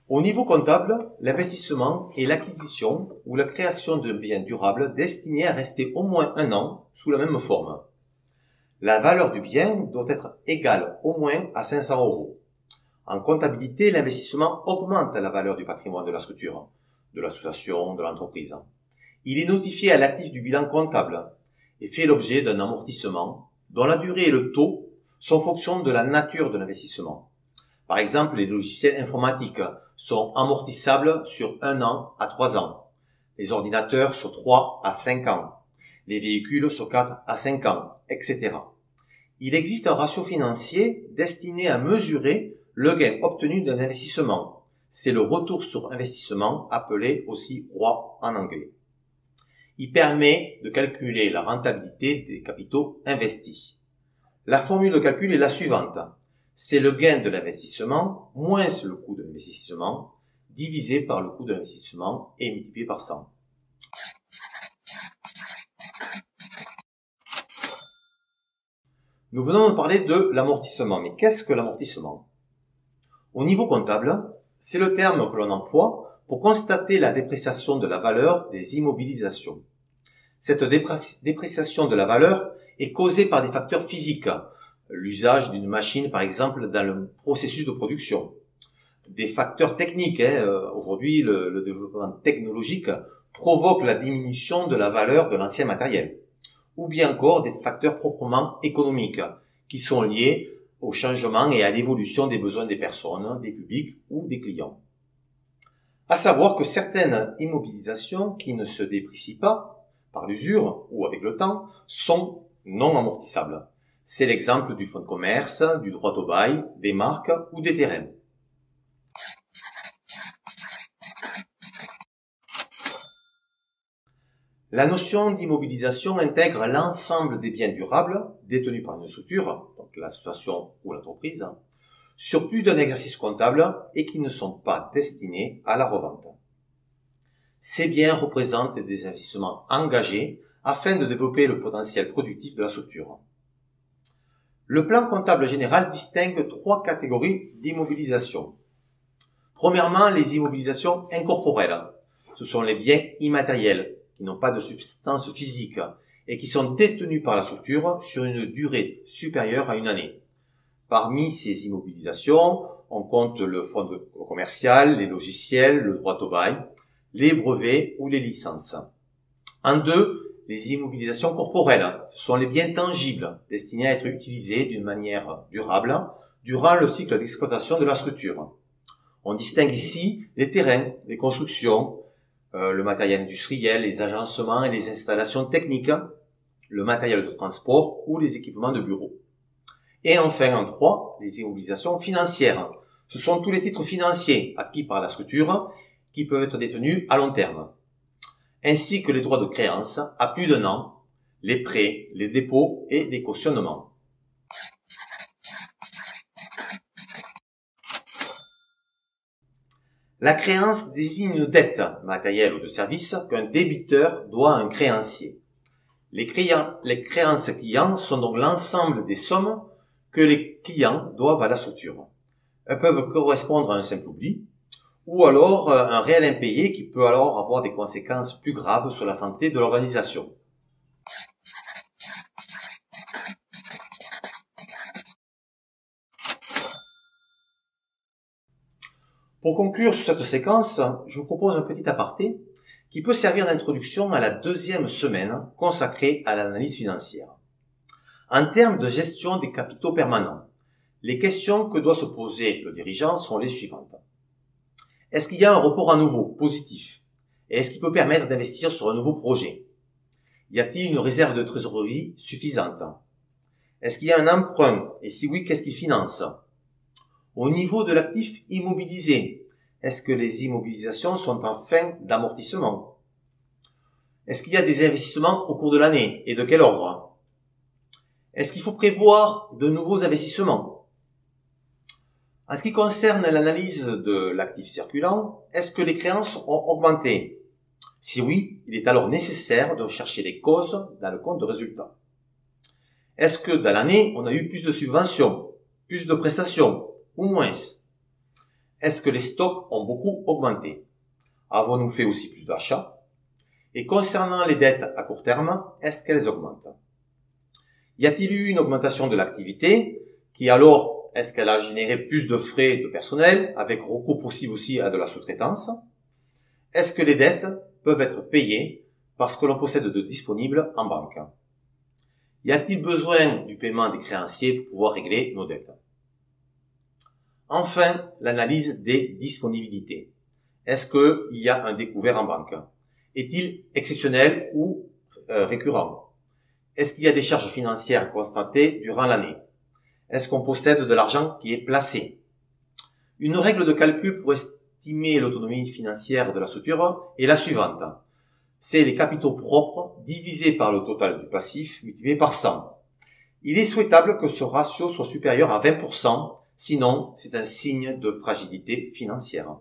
Au niveau comptable, l'investissement est l'acquisition ou la création de biens durables destinés à rester au moins un an sous la même forme. La valeur du bien doit être égale au moins à 500 €. En comptabilité, l'investissement augmente la valeur du patrimoine de la structure, de l'association, de l'entreprise. Il est notifié à l'actif du bilan comptable et fait l'objet d'un amortissement dont la durée et le taux sont en fonction de la nature de l'investissement. Par exemple, les logiciels informatiques sont amortissables sur 1 an à 3 ans, les ordinateurs sur 3 à 5 ans, les véhicules sur 4 à 5 ans, etc. Il existe un ratio financier destiné à mesurer le gain obtenu d'un investissement. C'est le retour sur investissement, appelé aussi ROI en anglais. Il permet de calculer la rentabilité des capitaux investis. La formule de calcul est la suivante. C'est le gain de l'investissement moins le coût de l'investissement divisé par le coût de l'investissement et multiplié par 100. Nous venons de parler de l'amortissement. Mais qu'est-ce que l'amortissement? Au niveau comptable, c'est le terme que l'on emploie pour constater la dépréciation de la valeur des immobilisations. Cette dépréciation de la valeur est causée par des facteurs physiques, l'usage d'une machine par exemple dans le processus de production, des facteurs techniques. Aujourd'hui, le développement technologique provoque la diminution de la valeur de l'ancien matériel, ou bien encore des facteurs proprement économiques qui sont liés au changement et à l'évolution des besoins des personnes, des publics ou des clients. À savoir que certaines immobilisations qui ne se déprécient pas par l'usure ou avec le temps sont non amortissables. C'est l'exemple du fonds de commerce, du droit au bail, des marques ou des terrains. La notion d'immobilisation intègre l'ensemble des biens durables détenus par une structure, donc l'association ou l'entreprise, sur plus d'un exercice comptable et qui ne sont pas destinés à la revente. Ces biens représentent des investissements engagés afin de développer le potentiel productif de la structure. Le plan comptable général distingue 3 catégories d'immobilisation. Premièrement, les immobilisations incorporelles. Ce sont les biens immatériels qui n'ont pas de substance physique et qui sont détenus par la structure sur une durée supérieure à 1 année. Parmi ces immobilisations, on compte le fonds commercial, les logiciels, le droit au bail, les brevets ou les licences. En 2, les immobilisations corporelles. Ce sont les biens tangibles destinés à être utilisés d'une manière durable durant le cycle d'exploitation de la structure. On distingue ici les terrains, les constructions, le matériel industriel, les agencements et les installations techniques, le matériel de transport ou les équipements de bureau. Et enfin, en 3, les immobilisations financières. Ce sont tous les titres financiers acquis par la structure qui peuvent être détenus à long terme, ainsi que les droits de créance à plus d'1 an, les prêts, les dépôts et les cautionnements. La créance désigne une dette matérielle ou de service qu'un débiteur doit à un créancier. Les créances clients sont donc l'ensemble des sommes que les clients doivent à la structure. Elles peuvent correspondre à un simple oubli, ou alors un réel impayé qui peut alors avoir des conséquences plus graves sur la santé de l'organisation. Pour conclure sur cette séquence, je vous propose un petit aparté qui peut servir d'introduction à la 2e semaine consacrée à l'analyse financière. En termes de gestion des capitaux permanents, les questions que doit se poser le dirigeant sont les suivantes. Est-ce qu'il y a un report à nouveau positif? Et est-ce qu'il peut permettre d'investir sur un nouveau projet? Y a-t-il une réserve de trésorerie suffisante? Est-ce qu'il y a un emprunt? Et si oui, qu'est-ce qu'il finance? Au niveau de l'actif immobilisé, est-ce que les immobilisations sont en fin d'amortissement? Est-ce qu'il y a des investissements au cours de l'année et de quel ordre? Est-ce qu'il faut prévoir de nouveaux investissements? En ce qui concerne l'analyse de l'actif circulant, est-ce que les créances ont augmenté? Si oui, il est alors nécessaire de chercher les causes dans le compte de résultat. Est-ce que dans l'année, on a eu plus de subventions, plus de prestations ou moins? Est-ce que les stocks ont beaucoup augmenté? Avons-nous fait aussi plus d'achats? Et concernant les dettes à court terme, est-ce qu'elles augmentent? Y a-t-il eu une augmentation de l'activité qui alors, est-ce qu'elle a généré plus de frais de personnel avec recours possible aussi à de la sous-traitance? Est-ce que les dettes peuvent être payées parce que l'on possède de disponibles en banque? Y a-t-il besoin du paiement des créanciers pour pouvoir régler nos dettes? Enfin, l'analyse des disponibilités. Est-ce qu'il y a un découvert en banque? Est-il exceptionnel ou récurrent? Est-ce qu'il y a des charges financières constatées durant l'année? Est-ce qu'on possède de l'argent qui est placé? Une règle de calcul pour estimer l'autonomie financière de la structure est la suivante. C'est les capitaux propres divisés par le total du passif multiplié par 100. Il est souhaitable que ce ratio soit supérieur à 20%, sinon c'est un signe de fragilité financière.